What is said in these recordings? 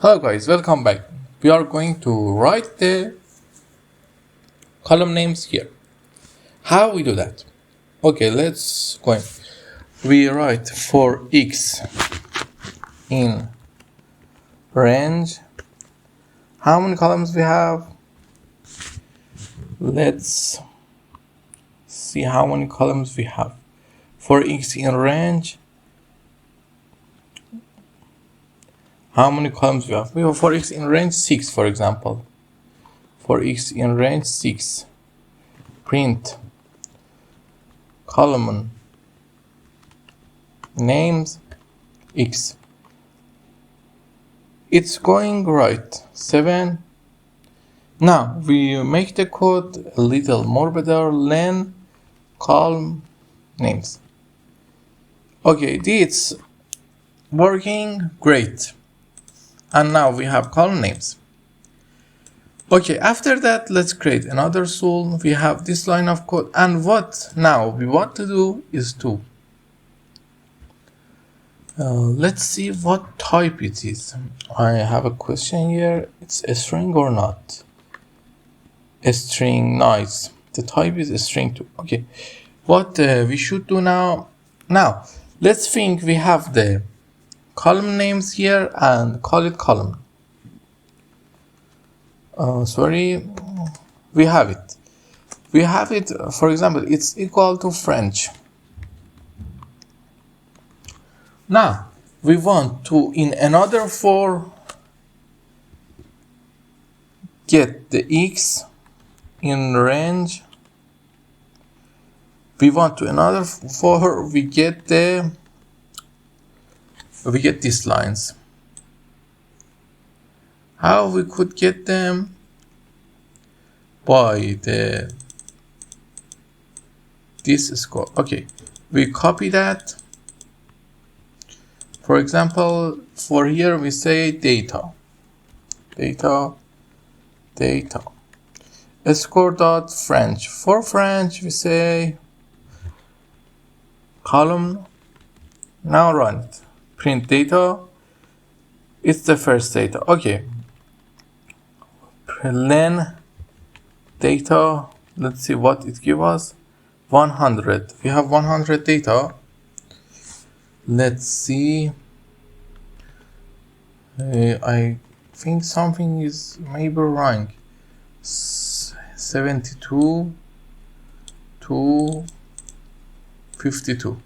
Hello guys, welcome back. We are going to write the column names here. How we do that? Okay, let's go in. We write for x in range. How many columns we have? Let's see how many columns we have. For x in range, how many columns we have? We have for x in range 6, for example. For x in range 6, print column names x. It's going right. 7. Now we make the code a little more better. Len column names. Okay, it's working great. And now we have column names. Okay, after that, let's create another tool. We have this line of code, and what now we want to do is to let's see what type it is. I have a question here. It's a string or not? A string, nice. The type is a string too. Okay, what we should do now? Now, let's think we have the column names here and call it column. Sorry, we have it. We have it, for example, it's equal to French. Now, we want to, in another for, get the x in range. We want to another for, we get these lines. How we could get them? By this score. Okay, we copy that. For example, for here we say data score dot French. For French we say column. Now run it. Print data. It's the first data. Okay. Len data. Let's see what it gives us. 100. We have 100 data. Let's see. I think something is maybe wrong. 72 to 52.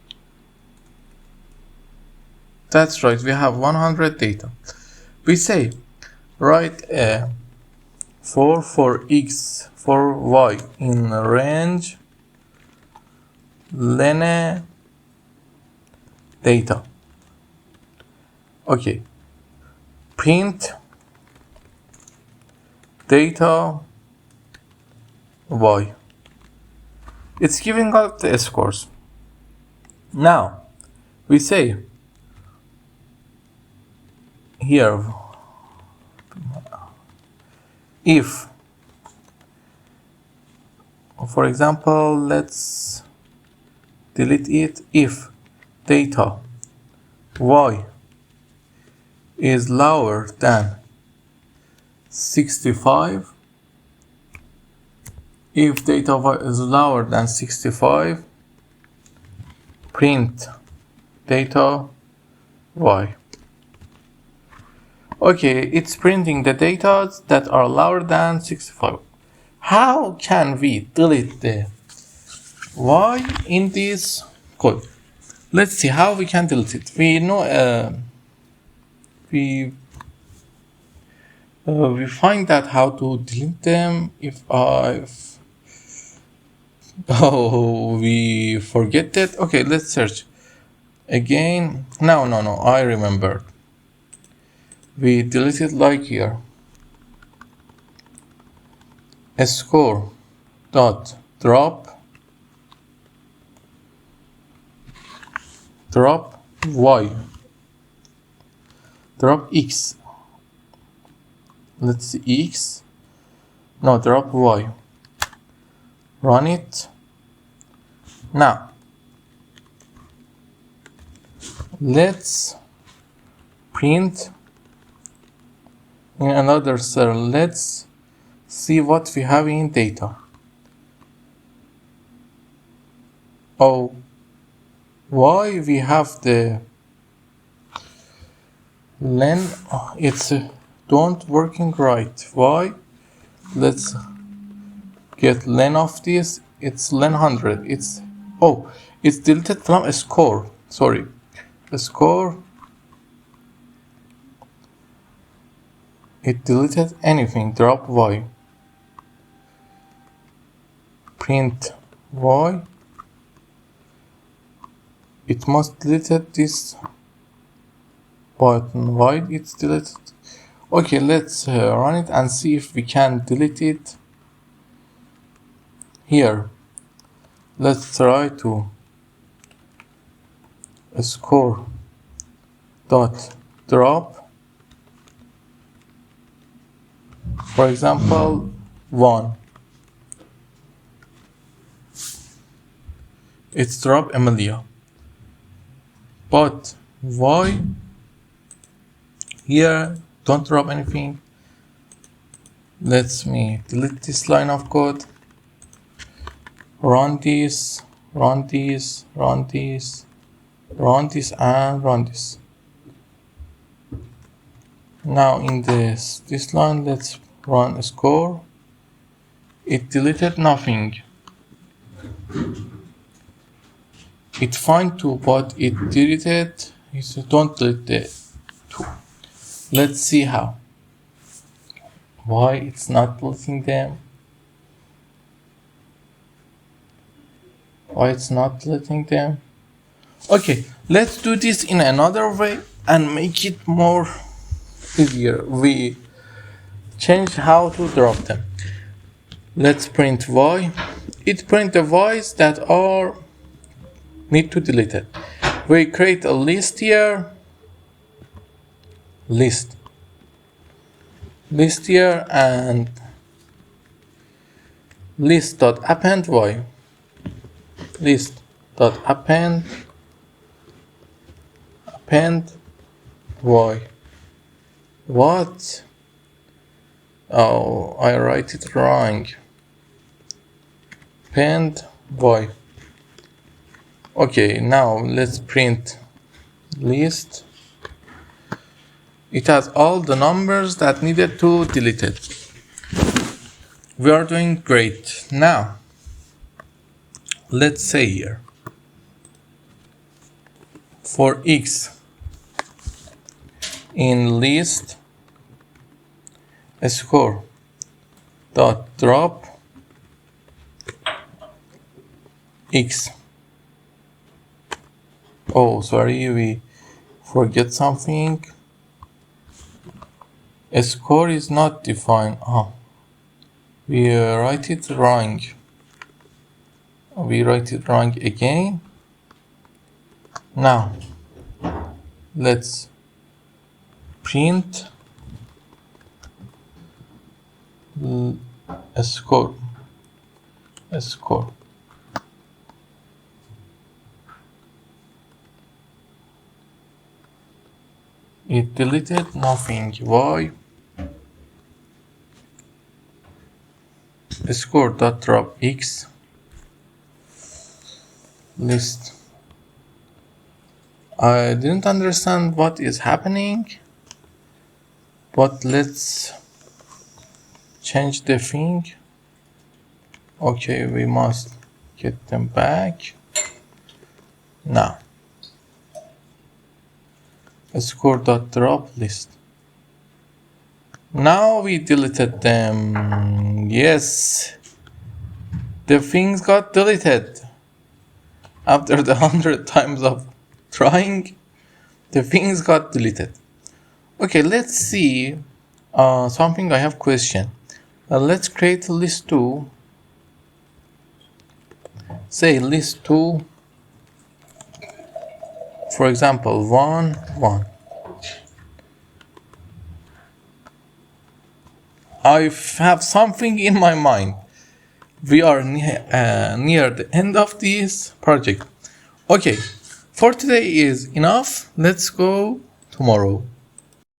That's right. We have 100 data. We say write a for x for y in range len data. Okay, print data y. It's giving out the scores. Now we say here if, for example, let's delete it. If data y is lower than 65, if data y is lower than 65, print data y. Okay, it's printing the data that are lower than 65. How can we delete the y in this code? Let's see how we can delete it. We know we find out how to delete them. We forget that. Okay, let's search again. No, I remember. We delete it like here. A score dot drop y, drop x. Let's see x. No, drop y. Run it. Now let's print in another cell. Let's see what we have in data. Oh, why we have the len? It's don't working right. Why? Let's get len of this. It's len 100. It's deleted from a score. Sorry, a score. It deleted anything. Drop y. Print y. It must deleted this button. Why it's deleted? Okay, let's run it and see if we can delete it. Here, let's try to score dot drop, for example 1. It's drop Emilia, but why here don't drop anything? Let me delete this line of code. Run this, run this, run this, run this, and run this. Now in this line, let's run a score. It deleted nothing. It find 2, but it deleted. It don't delete the 2. Let's see how. Why it's not deleting them? Why it's not deleting them? Okay, let's do this in another way and make it more easier. We change how to drop them. Let's print y. It print the y's that are need to delete it. We create a list here. List here and list.append y. List.append y. What? Oh, I write it wrong. Append y. Okay, now let's print list. It has all the numbers that needed to delete it. We are doing great. Now, let's say here, for x in list score dot drop x. Oh, sorry, we forget something. A score is not defined. We write it wrong. We write it wrong again. Now, let's print a score. It deleted nothing. Why? Score.drop x list. I didn't understand what is happening, but let's change the thing. Okay, we must get them back. Now, score.drop list. Now we deleted them. Yes, the things got deleted. After the 100 times of trying, the things got deleted. Okay, let's see something. I have question. Let's create a list 2. Say list 2. For example, 1, 1. I have something in my mind. We are near the end of this project. Okay, for today is enough. Let's go tomorrow.